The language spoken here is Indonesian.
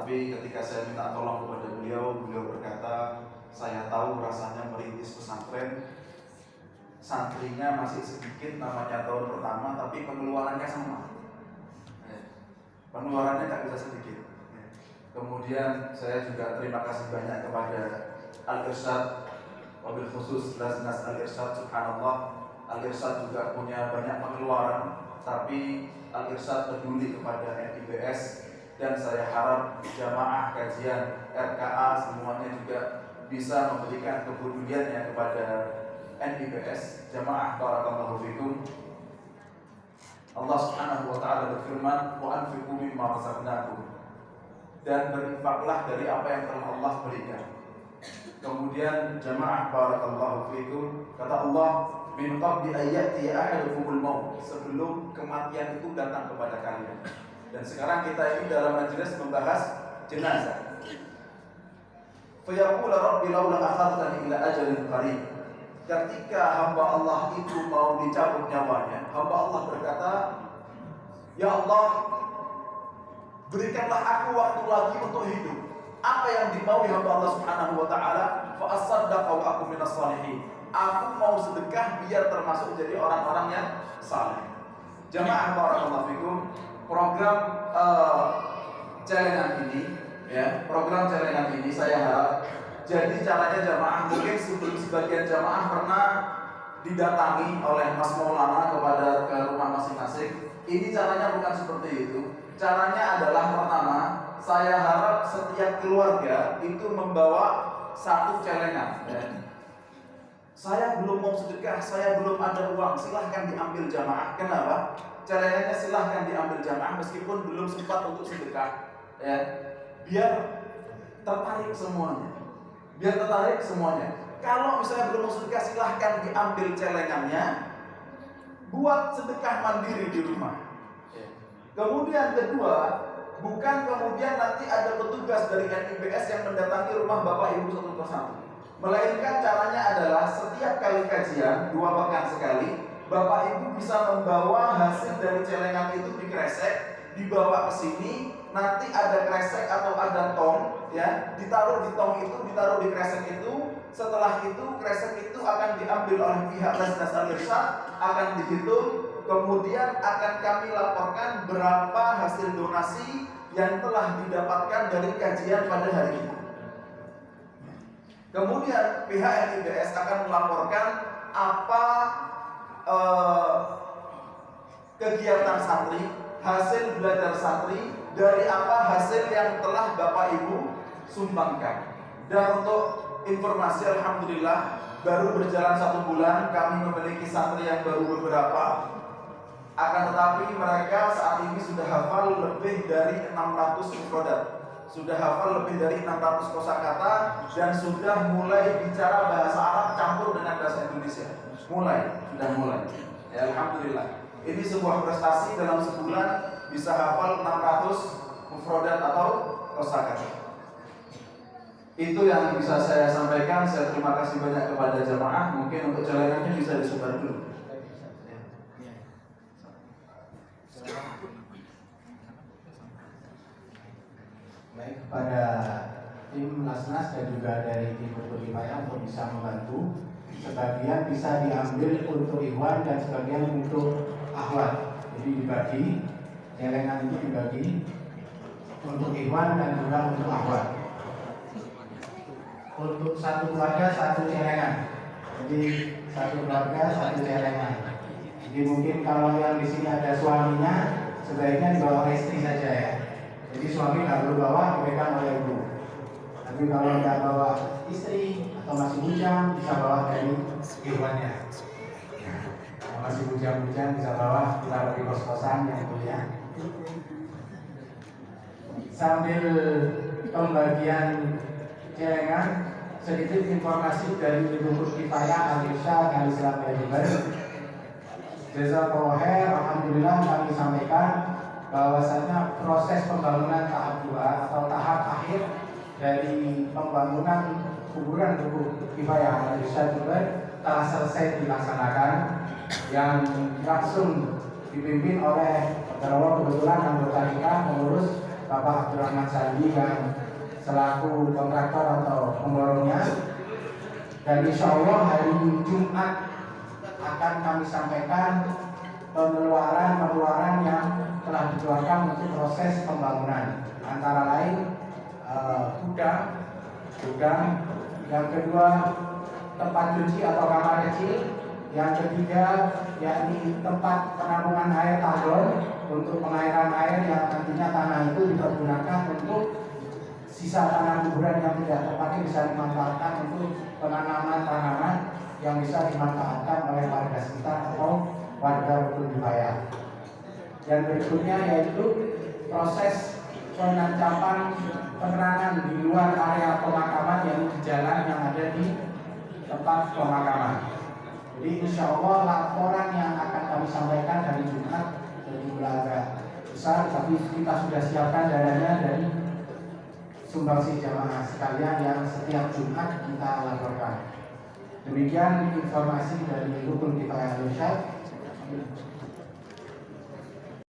Tapi ketika saya minta tolong kepada beliau berkata, saya tahu rasanya merintis pesantren, santrinya masih sedikit, namanya tahun pertama, tapi pengeluarannya sama. Pengeluarannya tak bisa sedikit. Kemudian saya juga terima kasih banyak kepada Al-Irsyad, wabil khusus Laznas Al-Irsyad. Subhanallah, Al-Irsyad juga punya banyak pengeluaran, tapi Al-Irsyad peduli kepada NIBS, dan saya harap jamaah kajian RKA semuanya juga bisa memberikan kepeduliannya kepada NIBS. Jamaah barakallahu fikum. Allah Subhanahu wa taala berfirman, "Wa anfiqu mimma razaqnakum." Dan berinfaklah dari apa yang telah Allah berikan. Kemudian jamaah barakallahu fikum, kata Allah, "Min qabli an ya'tiya ahadukumul maut." Sebelum kematian itu datang kepada kalian. Dan sekarang kita ini dalam majelis membahas jenazah. Fayaqulu rabbi laula akhartani ila ajalin qarib. Ketika hamba Allah itu mau dicabut nyawanya, hamba Allah berkata, "Ya Allah, berikanlah aku waktu lagi untuk hidup." Apa yang dimaui hamba Allah Subhanahu wa taala? Fa asaddaqa wa aku minas shalihin. Aku mau sedekah biar termasuk jadi orang-orang yang saleh. Jamaah barakallahu fikum, program celengan ini, ya, program celengan ini saya harap jadi caranya jamaah, mungkin sebelum sebagian jamaah pernah didatangi oleh Mas Maulana ke rumah masing-masing. Ini caranya bukan seperti itu. Caranya adalah pertama, saya harap setiap keluarga itu membawa satu celengan. Ya. Saya belum mau sedekah, saya belum ada uang, silahkan diambil jamaah. Kenapa? Celengannya silahkan diambil jamaah meskipun belum sempat untuk sedekah. Ya. Biar tertarik semuanya. Kalau misalnya belum mau sedekah, silahkan diambil celengannya, buat sedekah mandiri di rumah. Kemudian kedua, bukan kemudian nanti ada petugas dari NIBS yang mendatangi rumah Bapak Ibu satu persatu, melainkan caranya adalah setiap kali kajian 2 pekan sekali, Bapak Ibu bisa membawa hasil dari celengan itu dikresek, dibawa ke sini. Nanti ada kresek atau ada tong, ya, ditaruh di tong itu, ditaruh di kresek itu. Setelah itu kresek itu akan diambil oleh pihak Laznas Al-Irsyad, akan dihitung, kemudian akan kami laporkan berapa hasil donasi yang telah didapatkan dari kajian pada hari ini. Kemudian pihak NIBS akan melaporkan apa kegiatan santri, hasil belajar santri, dari apa hasil yang telah Bapak Ibu sumbangkan. Dan untuk informasi, alhamdulillah baru berjalan 1 bulan, kami memiliki santri yang baru beberapa. Akan tetapi mereka saat ini sudah hafal lebih dari 600 mufradat, sudah hafal lebih dari 600 kosakata, dan sudah mulai bicara bahasa Arab campur dengan bahasa Indonesia. Sudah mulai. Ya, alhamdulillah. Ini sebuah prestasi, dalam sebulan bisa hafal 600 mufradat atau kosakata. Itu yang bisa saya sampaikan. Saya terima kasih banyak kepada jamaah. Mungkin untuk celengannya bisa disebar dulu. Baik, kepada tim Laznas dan juga dari tim Bukul Kifayah untuk bisa membantu. Sebagian bisa diambil untuk ikhwan dan sebagian untuk akhwat. Jadi dibagi, celengan itu dibagi untuk ikhwan dan juga untuk akhwat. Untuk satu keluarga satu celengan. Jadi satu keluarga satu celengan. Jadi mungkin kalau yang di sini ada suaminya, sebaiknya dibawa istri saja ya. Jadi suami nggak perlu bawa, dipegang oleh ibu. Tapi kalau nggak bawa istri atau masih bujang, bisa bawa dari ikhwannya. Kalau masih bujang-bujang bisa bawa kita dari kos-kosan yang kuliah. Sambil pembagian celengan, sedikit informasi dari Bukul Kifayah Al-Irsyad Al-Islam Al-Jember. Jazakallahu khair, alhamdulillah kami sampaikan bahwasanya proses pembangunan tahap 2 atau tahap akhir dari pembangunan kuburan Bukul Kifayah Al-Irsyad Jember telah selesai dilaksanakan, yang langsung dipimpin oleh beberapa kebetulan anggota kita pengurus Bapak Abdurrahman Sandi yang selaku kontraktor atau pemborongnya. Dan insya Allah hari Jumat akan kami sampaikan pengeluaran yang telah dikeluarkan untuk proses pembangunan, antara lain gudang, yang kedua tempat cuci atau kamar kecil, yang ketiga yakni tempat penampungan air tandon untuk pengairan air yang nantinya tanah itu dipergunakan untuk sisa tanah kuburan yang tidak terpakai bisa dimanfaatkan untuk penanaman tanaman yang bisa dimanfaatkan oleh warga sekitar atau warga rukun wilayah. Dan berikutnya yaitu proses penancapan penerangan di luar area pemakaman, yang di jalan yang ada di tempat pemakaman. Jadi insya Allah laporan yang akan kami sampaikan hari Jumat berjumlah agak besar, tapi kita sudah siapkan dananya dari sumbangsi jamaah sekalian yang setiap Jumat kita laporkan. Demikian informasi dari Rukun Kifayah Al-Irsyad.